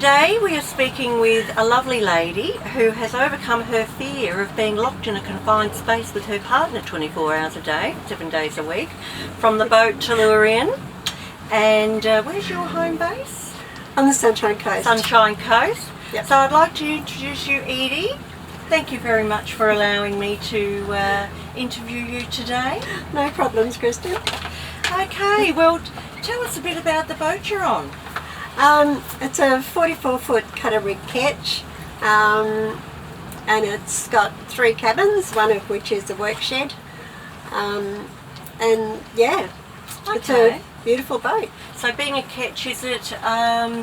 Today we are speaking with a lovely lady who has overcome her fear of being locked in a confined space with her partner 24 hours a day, 7 days a week, from the boat Tellurian. And where's your home base? On the Sunshine Coast. Sunshine Coast. Yep. So I'd like to introduce you, Edie. Thank you very much for allowing me to interview you today. No problems, Kristen. Okay, well, tell us a bit about the boat you're on. It's a 44-foot cutter rig Ketch, and it's got 3 cabins, one of which is a work shed. And yeah, It's a beautiful boat. So being a Ketch, is it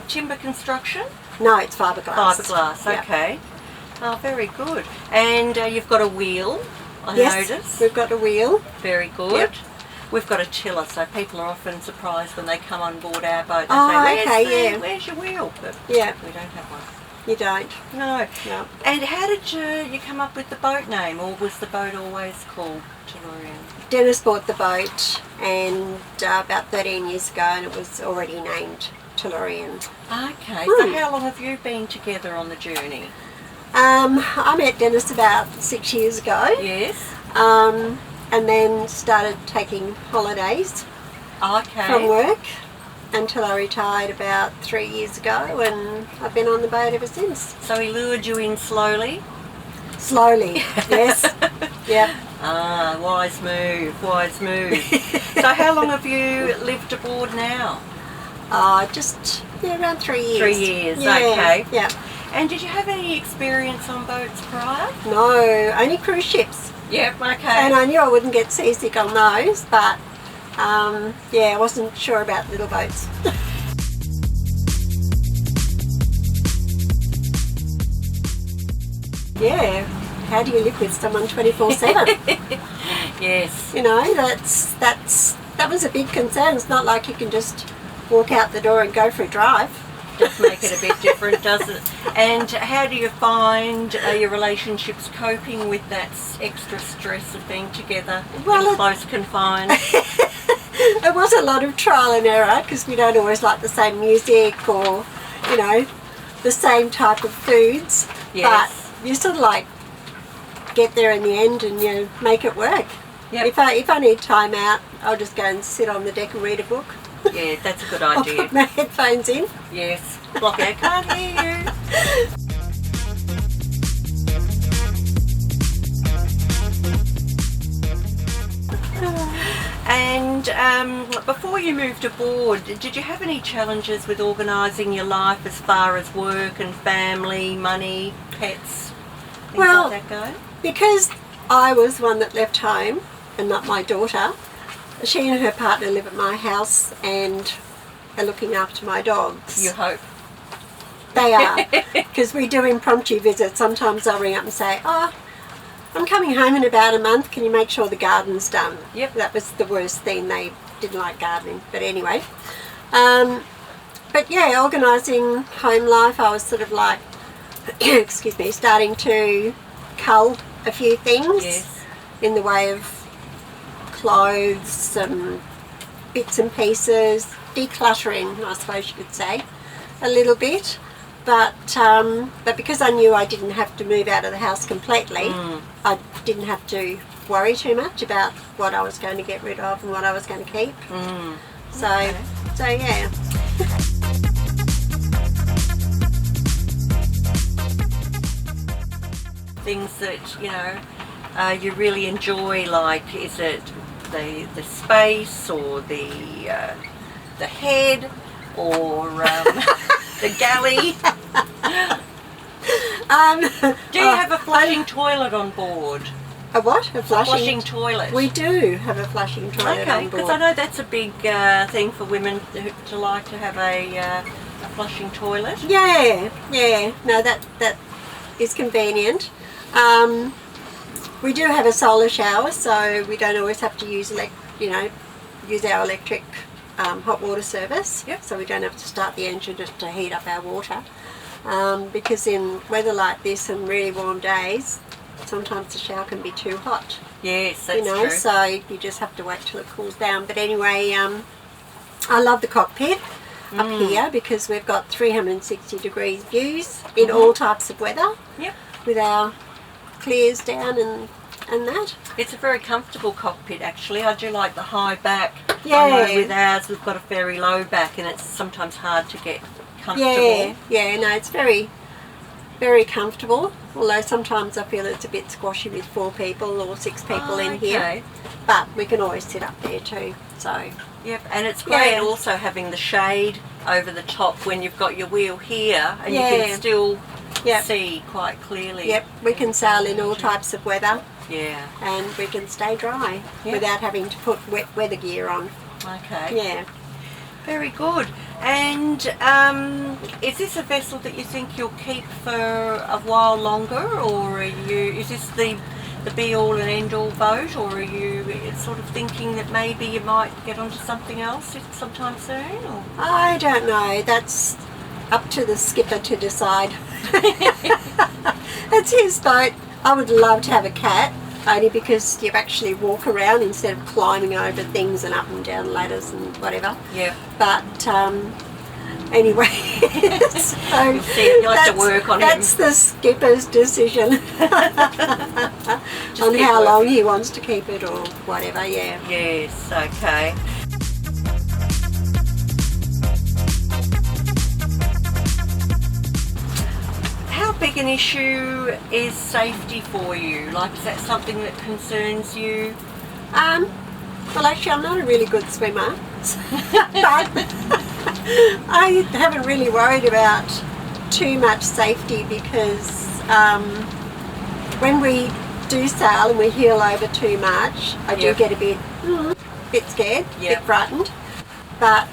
timber construction? No, it's fiberglass. Fiberglass, Yep. okay. Oh, very good. And you've got a wheel, I Yes, notice. we've got a wheel. Very good. Yep. We've got a tiller, so people are often surprised when they come on board our boat. They Oh, say, okay, yeah. Where's your wheel? But Yeah, we don't have one. you don't. No. No. And how did you come up with the boat name, or was the boat always called Tellurian? Dennis bought the boat and about 13 years ago, and it was already named Tellurian. Okay, so how long have you been together on the journey? I met Dennis about 6 years ago. Yes. And then started taking holidays Okay. from work until I retired about 3 years ago, and I've been on the boat ever since. So he lured you in slowly? Slowly, yes. Yeah. Ah, wise move, wise move. So how long have you lived aboard now? Just around 3 years. 3 years, Yeah, okay. Yeah. And did you have any experience on boats prior? No, only cruise ships. Yep, okay. And I knew I wouldn't get seasick on those, but yeah, I wasn't sure about little boats. Yeah, how do you live with someone 24/7? Yes. You know, that was a big concern. It's not like you can just walk out the door and go for a drive. Does make it a bit different, does it? And how do you find your relationships coping with that extra stress of being together in close confines? It was a lot of trial and error because we don't always like the same music or, you know, the same type of foods. Yes. But you sort of like get there in the end and you make it work. Yep. If I need time out, I'll just go and sit on the deck and read a book. Yeah, that's a good I'll idea. put my headphones in. Yes. Block out, can't hear you. And before you moved aboard, did you have any challenges with organising your life as far as work and family, money, pets, things like that go? Because I was one that left home and not my daughter, she and her partner live at my house and are looking after my dogs. You hope. They are, because we do impromptu visits. Sometimes I'll ring up and say, oh, I'm coming home in about a month, can you make sure the garden's done? Yep. That was the worst thing, they didn't like gardening, but anyway. But yeah, organising home life, I was sort of like, excuse me, starting to cull a few things. Yes. In the way of clothes and bits and pieces, decluttering, I suppose you could say, a little bit. But because I knew I didn't have to move out of the house completely, I didn't have to worry too much about what I was going to get rid of and what I was going to keep. So yeah. Things that, you know, you really enjoy, like, is it the space or the head or the galley? Do you have a flushing toilet on board? A what? A Flushing toilet? We do have a flushing toilet Okay, on because board. I know that's a big thing for women to like to have a flushing toilet. Yeah. No, that is convenient. We do have a solar shower, so we don't always have to use our electric hot water service. Yep. So we don't have to start the engine just to heat up our water. Because in weather like this and really warm days, sometimes the shower can be too hot. Yes, that's true. So you just have to wait till it cools down. But anyway, I love the cockpit. up here because we've got 360 degrees views in all types of weather. Yep. With our clears down and that. It's a very comfortable cockpit actually. I do like the high back. Yeah. I know with ours we've got a very low back and it's sometimes hard to get comfortable. Yeah, no, it's very, very comfortable. Although sometimes I feel it's a bit squashy with 4 people or 6 people in here. But we can always sit up there too. So. Yep, and it's great also having the shade over the top when you've got your wheel here and you can still see quite clearly. Yep, we can sail in all types of weather. Yeah. And we can stay dry without having to put wet weather gear on. Okay. Yeah. Very good. And is this a vessel that you think you'll keep for a while longer, or is this the be all and end all boat, or are you sort of thinking that maybe you might get onto something else sometime soon? Or? I don't know. That's up to the skipper to decide. It's his boat. I would love to have a cat, only because you actually walk around instead of climbing over things and up and down ladders and whatever. Yeah. But anyway, so you like to work on that's the skipper's decision on how long he wants to keep it or whatever. Yeah. Yes. Okay. How big an issue is safety for you? Like, is that something that concerns you? Well, actually, I'm not a really good swimmer, but I haven't really worried about too much safety because when we do sail and we heel over too much, I do get a bit scared, a bit frightened. But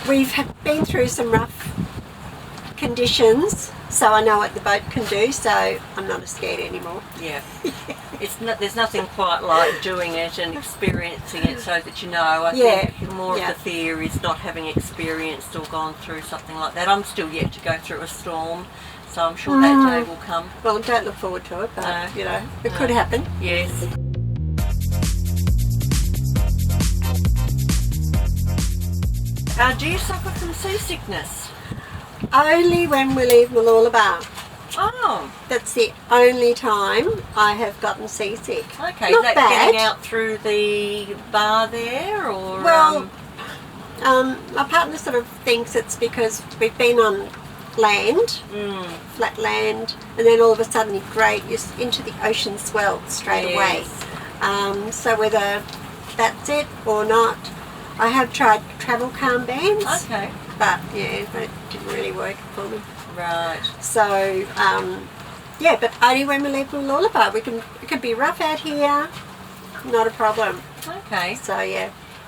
we've been through some rough conditions, so I know what the boat can do, so I'm not as scared anymore. Yeah. There's nothing quite like doing it and experiencing it so that you know. I think more of the fear is not having experienced or gone through something like that. I'm still yet to go through a storm, so I'm sure that day will come. Well, don't look forward to it, but you know, it could happen. Yes. Do you suffer from seasickness? Only when we leave Mooloolaba. Oh. That's the only time I have gotten seasick. Okay, not is that bad. Getting out through the bar there, or? Well, my partner sort of thinks it's because we've been on land, flat land, and then all of a sudden you're into the ocean swell straight away. So whether that's it or not, I have tried travel calm bands. Okay. But it didn't really work for me. Right. So but only when we leave Mooloolaba. It can be rough out here, not a problem. Okay. So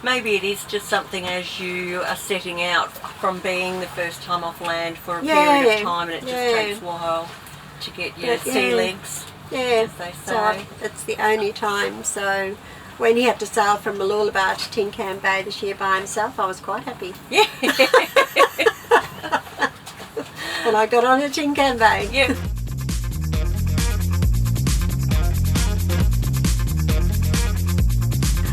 maybe it is just something as you are setting out from being the first time off land for a period of time, and it just takes a while to get your sea legs. Yeah. As they say. So it's the only time. So when he had to sail from Mooloolaba to Tin Can Bay this year by himself, I was quite happy. Yeah. And I got on a Tin Can Bay. Yeah.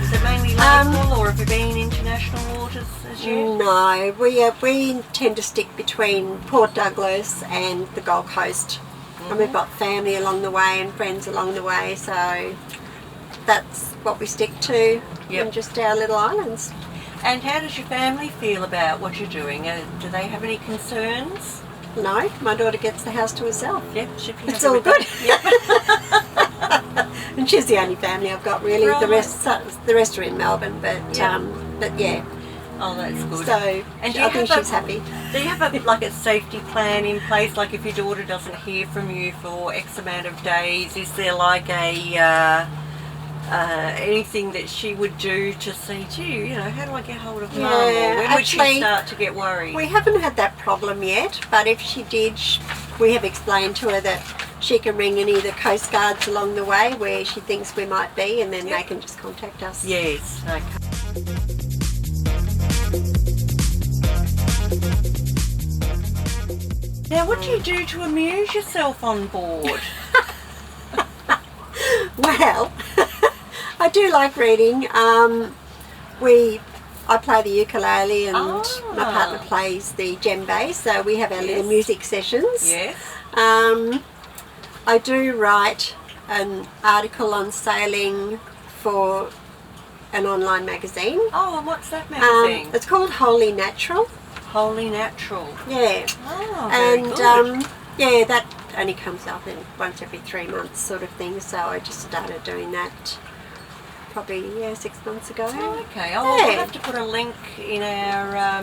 Is it mainly local, or have you been in international waters as you? No, we tend to stick between Port Douglas and the Gold Coast. And we've got family along the way and friends along the way, so that's what we stick to in just our little islands. And how does your family feel about what you're doing? Do they have any concerns? No, my daughter gets the house to herself. Yep, it's all good. Yep. And she's the only family I've got really. Right. The rest are in Melbourne, but yeah. Oh, that's good. So and I think she's happy. Do you have a safety plan in place? Like if your daughter doesn't hear from you for X amount of days, is there like anything that she would do to say, gee, how do I get hold of Mum? Or when would she start to get worried? We haven't had that problem yet, but if she did, we have explained to her that she can ring any of the Coast Guards along the way where she thinks we might be, and then they can just contact us. Yes, okay. Now, what do you do to amuse yourself on board? Well, I do like reading. I play the ukulele and Ah. my partner plays the djembe, so we have our little Yes. music sessions. Yes. I do write an article on sailing for an online magazine. Oh, and what's that magazine? It's called Wholly Natural. Wholly Natural. Yeah. Oh, very And good. yeah, that only comes up in once every 3 months sort of thing, so I just started doing that probably 6 months ago. Oh, okay. Oh, well, we'll Yeah. have to put a link in our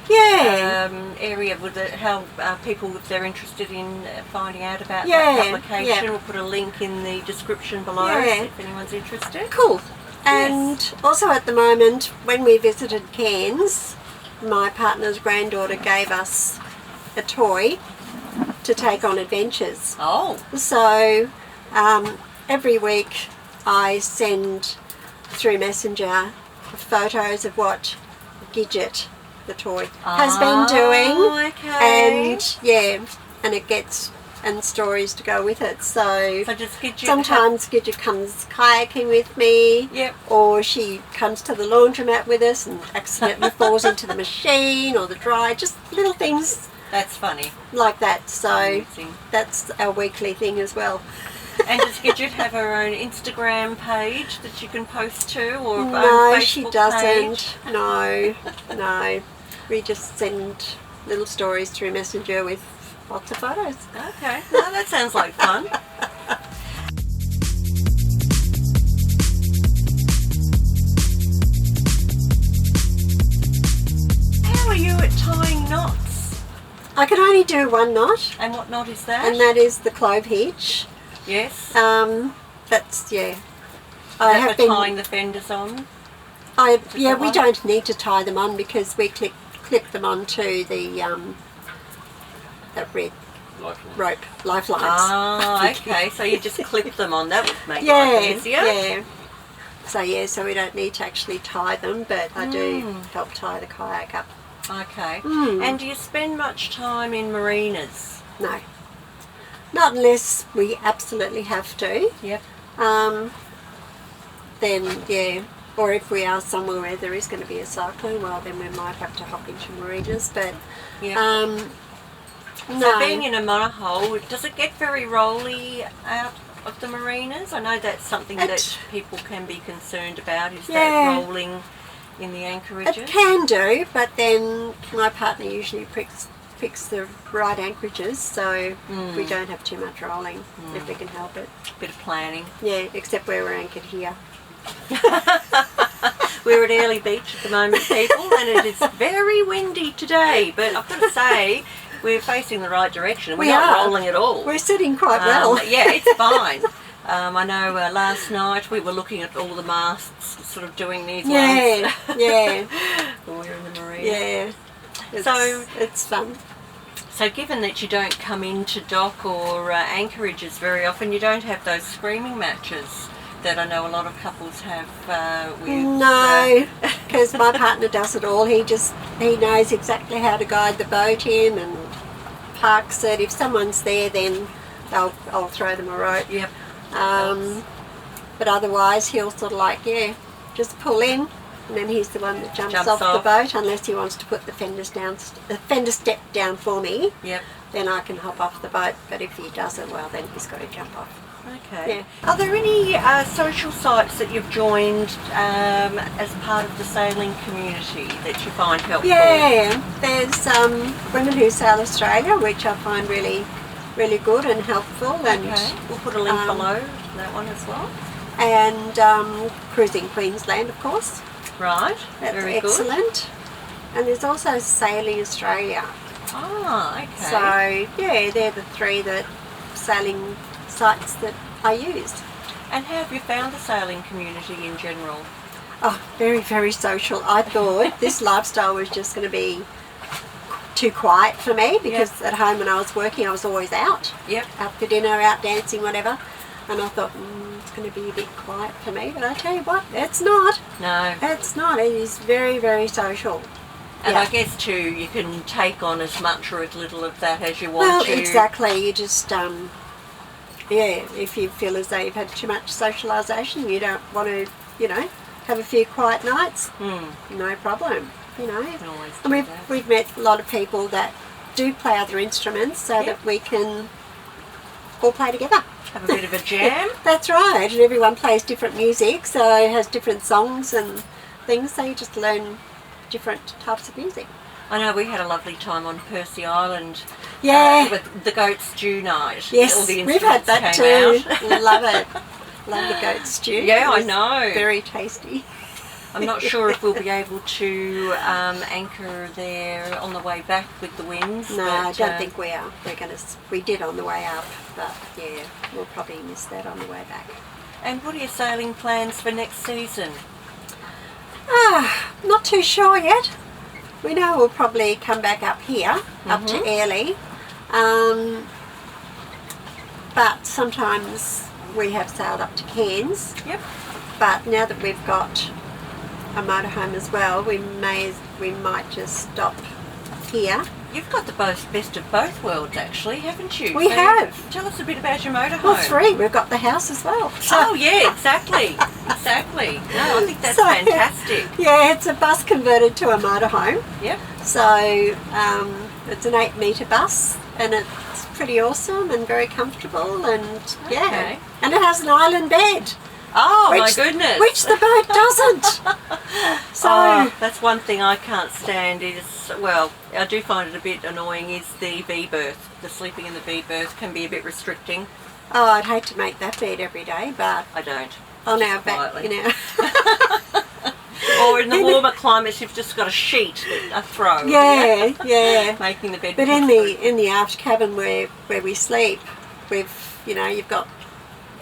Yeah. area with how people, if they're interested in finding out about Yeah, that publication, yeah. we'll put a link in the description below Yeah. if anyone's interested. Cool. And also at the moment, when we visited Cairns, my partner's granddaughter gave us a toy to take on adventures. Oh, So every week I send through Messenger photos of what Gidget, the toy, has been doing. Okay. And it gets and stories to go with it. So just Gidget sometimes Gidget comes kayaking with me. Yep. Or she comes to the laundromat with us and accidentally falls into the machine or the dryer. Just little things That's funny. like that. So Amazing. that's our weekly thing as well. And does Gidget have her own Instagram page that you can post to, or own No, Facebook she doesn't. page? No. We just send little stories through Messenger with lots of photos. Okay, no, that sounds like fun. How are you at tying knots? I can only do one knot, And what knot is that? and that is the clove hitch. Yes. That's I I have for been. tying the fenders on. We one? don't need to tie them on because we clip them onto the that red rope lifelines. Ah, okay. So you just clip them on. That would make Yeah, life easier. yeah. So we don't need to actually tie them, but I do help tie the kayak up. Okay. Mm. And do you spend much time in marinas? No, not unless we absolutely have to. Yep. Then or if we are somewhere where there is going to be a cyclone, well then we might have to hop into marinas. But Yeah. no, So being in a monohull, does it get very rolly out of the marinas? I know that's something that people can be concerned about, is that rolling in the anchorages. it can do, but then my partner usually picks the right anchorages, so we don't have too much rolling if we can help it. Bit of planning. Yeah, except where we're anchored here. We're at Airlie Beach at the moment, people, and it is very windy today, but I've got to say, we're facing the right direction. We're not rolling at all. We're sitting quite well. Yeah, it's fine. I know last night we were looking at all the masts, sort of doing these ones. Yeah. When we were in the marina. Yeah. It's fun. So given that you don't come into dock or anchorages very often, you don't have those screaming matches that I know a lot of couples have with... No, because my partner does it all. He knows exactly how to guide the boat in and parks it. If someone's there, then I'll throw them a rope. Yep. But otherwise, he'll sort of just pull in, and then he's the one that jumps off the boat, unless he wants to put the fender step down for me. Yep. Then I can hop off the boat. But if he doesn't, well, then he's got to jump off. Okay. Yeah. Are there any social sites that you've joined as part of the sailing community that you find helpful? Yeah, there's Women Who Sail Australia, which I find really, really good and helpful. And Okay. We'll put a link below to that one as well. And Cruising Queensland, of course. Right. That's Very good. excellent. And there's also Sailing Australia. Ah, okay. So yeah, they're the three sailing sites that I use. And how have you found the sailing community in general? Oh, very, very social. I thought this lifestyle was just going to be too quiet for me because at home when I was working I was always out. Yep. Out for dinner, out dancing, whatever. And I thought, it's going to be a bit quiet for me. But I tell you what, it's not. No. It's not. It is very, very social. And I guess too, you can take on as much or as little of that as you want to. Well, exactly. You just, if you feel as though you've had too much socialisation, you don't want to, have a few quiet nights, Hmm. no problem, you know. Can always And do that. we've met a lot of people that do play other instruments so Yep. that we can all play together. Have a bit of a jam. That's right, and everyone plays different music, so has different songs and things, so you just learn different types of music. I know we had a lovely time on Percy Island. Yeah. With the goat stew night. Yes, All the we've had instruments that came too. out. Love it. Love the goat stew. Yeah, It I was know. Very tasty. I'm not sure if we'll be able to anchor there on the way back with the winds. No, but, I don't think we are. We did on the way up, but yeah, we'll probably miss that on the way back. And what are your sailing plans for next season? Not too sure yet. We know we'll probably come back up here, up to Airlie. But sometimes we have sailed up to Cairns. Yep. But now that we've got a motorhome as well, we might just stop here. You've got the best of both worlds, actually, haven't you? We have. Tell us a bit about your motorhome. Well, 3. We've got the house as well. Oh, yeah, exactly. Exactly. No, I think that's So- fantastic. Yeah, it's a bus converted to a motorhome. Yep. So it's an 8-metre bus, and it's pretty awesome and very comfortable, and yeah, Okay. and it has an island bed. Oh, my Which- goodness. Which the boat doesn't. So Oh, that's one thing I can't stand is, well, I do find it a bit annoying, is the V berth. The sleeping in the V berth can be a bit restricting. I'd hate to make that bed every day, but I don't. on our Just back, quietly. you know. Or in the warmer climates, you've just got a sheet, a throw. Yeah, yeah. Making the bed. But pitch in the aft cabin where we sleep, you've got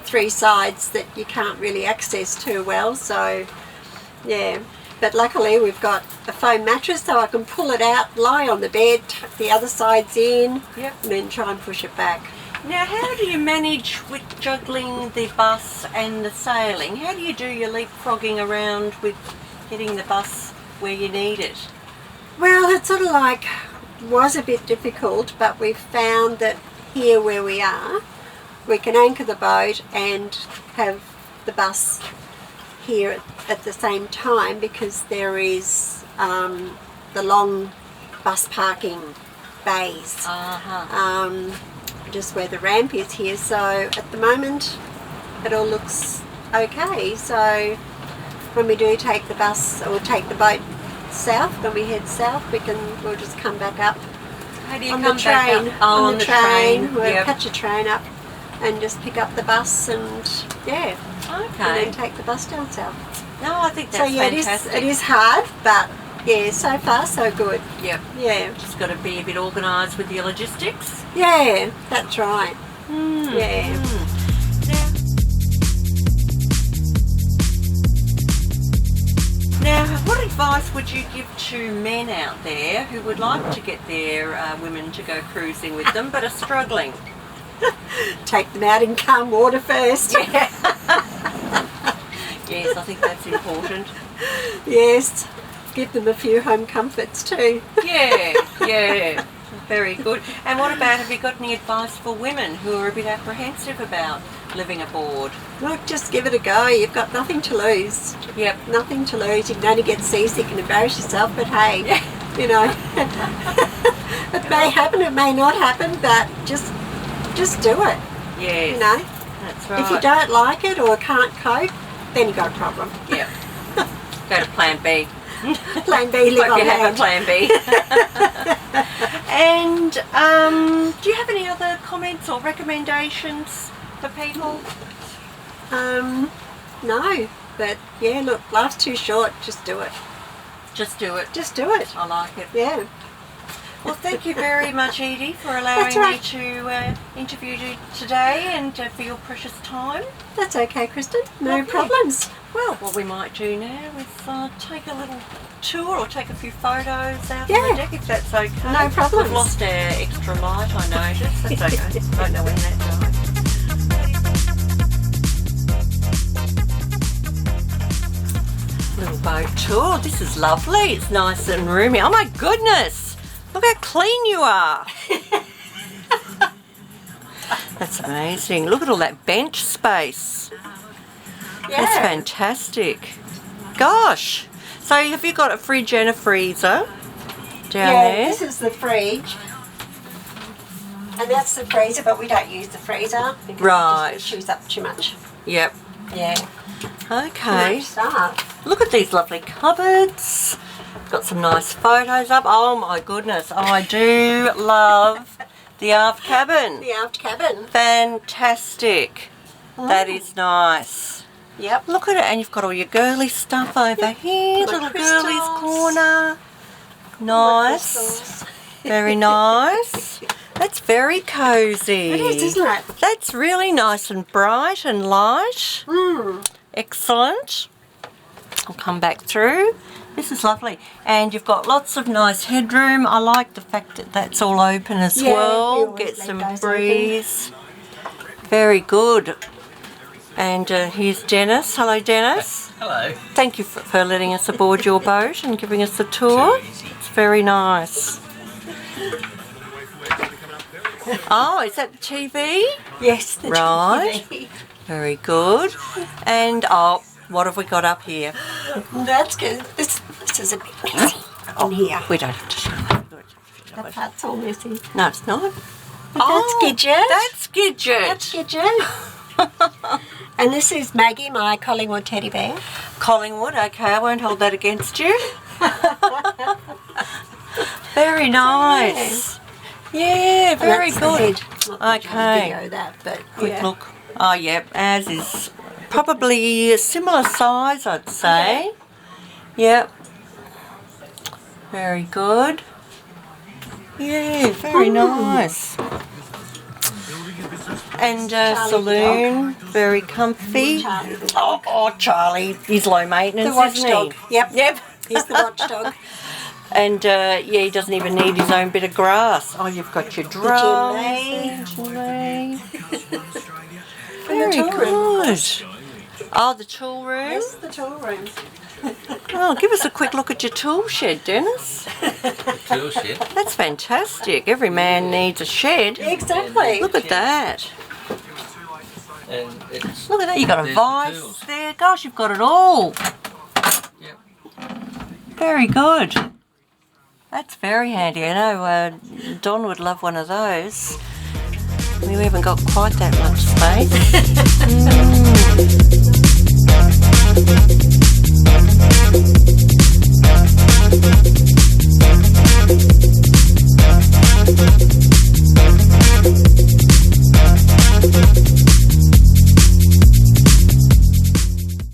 3 sides that you can't really access too well. So yeah. But luckily we've got a foam mattress, so I can pull it out, lie on the bed, tuck the other sides in, Yep. and then try and push it back. Now, how do you manage with juggling the bus and the sailing? How do you do your leapfrogging around with getting the bus where you need it? Well, it sort of was a bit difficult, but we've found that here where we are, we can anchor the boat and have the bus here at the same time, because there is the long bus parking bays. Just where the ramp is here, so at the moment it all looks okay. So when we do take the bus or take the boat south, when we head south, we'll just come back up How do you on come the back train. up? Oh, on the train, we'll Yep. catch a train up and just pick up the bus, and yeah, and Okay. then take the bus down south. No, I think that's So yeah, fantastic. it is hard, but yeah, so far so good. Yep. Yeah, Just got to be a bit organised with your logistics. yeah, that's right. Yeah. Now, what advice would you give to men out there who would like to get their women to go cruising with them but are struggling? Take them out in calm water first. Yes, I think that's important. Yes, give them a few home comforts too. Yeah, yeah. Very good. And what about, have you got any advice for women who are a bit apprehensive about living aboard? Look, just give it a go. You've got nothing to lose. Yep. Nothing to lose. You can only get seasick and embarrass yourself, but hey, you know, it may happen, it may not happen, but just do it. Yes. You know, That's right. if you don't like it or can't cope, then you've got a problem. Yep. Go to plan B. Plan B, live Hope on you have a land. plan B. And do you have any other comments or recommendations for people? No, but yeah, look, life's too short. Just do it. Just do it. Just do it. I like it. Yeah. Well, thank you very much, Edie, for allowing That's right. me to interview you today and for your precious time. That's okay, Kristen. No Lovely. problems. Well, what we might do now is take a little tour or take a few photos out Yeah. on the deck, if that's okay. No problems. We've lost our extra light, I noticed. That's okay. Don't know when that died. Little boat tour. This is lovely. It's nice and roomy. Oh my goodness! Look how clean you are. That's amazing. Look at all that bench space. That's fantastic. gosh. So have you got a fridge and a freezer down Yeah, there? this is the fridge. And that's the freezer, but we don't use the freezer because Right. it just chews up too much. Yep. Yeah. Okay. Much stuff. Look at these lovely cupboards. Got some nice photos up. Oh my goodness, I do love the aft cabin. The aft cabin. Fantastic. That is nice. Yep. Look at it, and you've got all your girly stuff over here. My Little crystals. girlies corner. Nice. Crystals. Very nice. That's very cosy. It is, isn't it? That's really nice and bright and light. Excellent. I'll come back through. This is lovely. And you've got lots of nice headroom. I like the fact that that's all open as Yeah, we well. always Get leave some those breeze. Very good. And here's Dennis. Hello, Dennis. Hello. Thank you for letting us aboard your boat and giving us a tour. It's very nice. Oh, is that the TV? Yes, the Right. TV. Very good. And oh, what have we got up here? That's good. This is a bit messy in here. We don't have to show that. That part's all messy. No, it's not. That's Gidget. That's Gidget. That's Gidget. And this is Maggie, my Collingwood teddy bear. Collingwood. Okay, I won't hold that against you. Very nice. Yeah, very That's the good. head. Not that you can Okay. video that, but Quick yeah. look. Oh, yep. Ours is probably a similar size, I'd say. Yep. Very good. Yeah, very nice. And Charlie saloon, very comfy. Charlie the dog. Oh, Charlie, he's low maintenance, The isn't watchdog. he? Yep. Yep. He's the watchdog. And yeah, he doesn't even need his own bit of grass. Oh, you've got your drum. And Very the tool room. good. Oh, the tool room. Yes, the tool room. Oh, give us a quick look at your tool shed, Dennis. Tool shed. That's fantastic. Every man needs a shed. Exactly. Look at that. And it's Look at that. You've got a There's the vice tools. there. Gosh, you've got it all. Yep. Very good. That's very handy. I know Don would love one of those. We haven't got quite that much space.